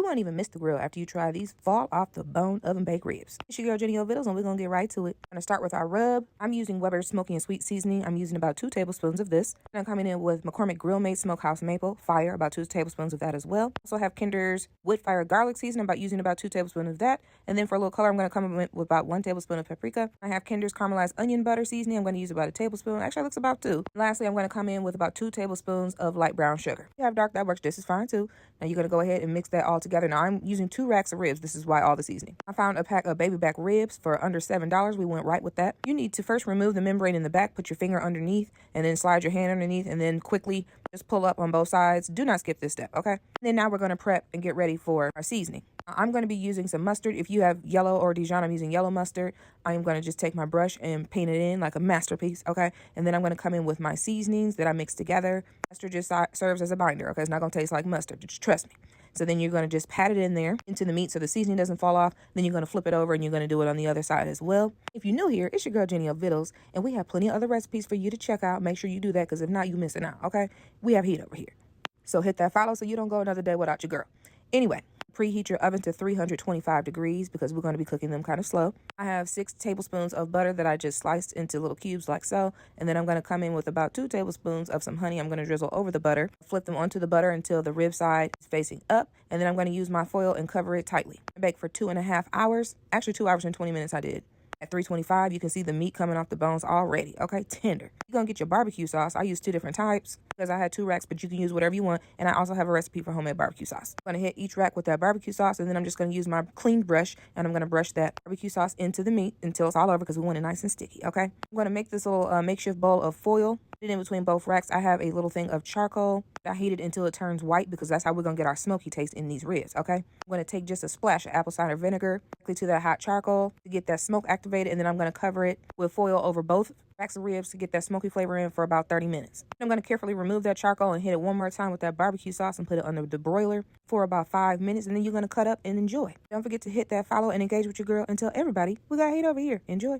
You won't even miss the grill after you try these fall off the bone oven baked ribs. It's your girl Jennio.Vittles, and we're gonna get right to it. I'm gonna start with our rub. I'm using Weber's smoky and sweet seasoning. I'm using about 2 tablespoons of this. And I'm coming in with McCormick Grill Made Smokehouse Maple Fire, about 2 tablespoons of that as well. Also have Kinder's Wood Fire Garlic Seasoning, using about 2 tablespoons of that. And then for a little color, I'm gonna come in with about 1 tablespoon of paprika. I have Kinder's Caramelized Onion Butter Seasoning. I'm gonna use about 1 tablespoon. Actually, it looks about 2. And lastly, I'm gonna come in with about 2 tablespoons of light brown sugar. If you have dark, that works just as fine too. Now you're gonna go ahead and mix that all together. Now I'm using 2 racks of ribs. This is why all the seasoning. I found a pack of baby back ribs for under $7. We went right with that. You need to first remove the membrane in the back, put your finger underneath, and then slide your hand underneath, and then quickly just pull up on both sides. Do not skip this step, okay? And then now we're gonna prep and get ready for our seasoning. I'm going to be using some mustard. If you have yellow or Dijon, I'm using yellow mustard. I am going to just take my brush and paint it in like a masterpiece, okay? And then I'm going to come in with my seasonings that I mix together. Mustard just serves as a binder, okay? It's not going to taste like mustard. Just trust me. So then you're going to just pat it in there into the meat so the seasoning doesn't fall off. Then you're going to flip it over and you're going to do it on the other side as well. If you're new here, it's your girl Jennio.Vittles, and we have plenty of other recipes for you to check out. Make sure you do that, because if not, you're missing out, okay? We have heat over here. So hit that follow so you don't go another day without your girl. Anyway, preheat your oven to 325 degrees because we're going to be cooking them kind of slow. I have 6 tablespoons of butter that I just sliced into little cubes like so. And then I'm going to come in with about 2 tablespoons of some honey. I'm going to drizzle over the butter, flip them onto the butter until the rib side is facing up. And then I'm going to use my foil and cover it tightly. I bake for 2.5 hours. Actually, 2 hours and 20 minutes I did. At 325, you can see the meat coming off the bones already. Okay, tender. You're going to get your barbecue sauce. I use 2 different types because I had 2 racks, but you can use whatever you want. And I also have a recipe for homemade barbecue sauce. I'm going to hit each rack with that barbecue sauce, and then I'm just going to use my clean brush, and I'm going to brush that barbecue sauce into the meat until it's all over, because we want it nice and sticky, okay? I'm going to make this little makeshift bowl of foil. Put it in between both racks. I have a little thing of charcoal. I heat it until it turns white, because that's how we're going to get our smoky taste in these ribs, okay? I'm going to take just a splash of apple cider vinegar directly to that hot charcoal to get that smoke activated, and then I'm going to cover it with foil over both racks of ribs to get that smoky flavor in for about 30 minutes. I'm going to carefully remove that charcoal and hit it one more time with that barbecue sauce and put it under the broiler for about 5 minutes, and then you're going to cut up and enjoy. Don't forget to hit that follow and engage with your girl, and tell everybody we got heat over here. Enjoy.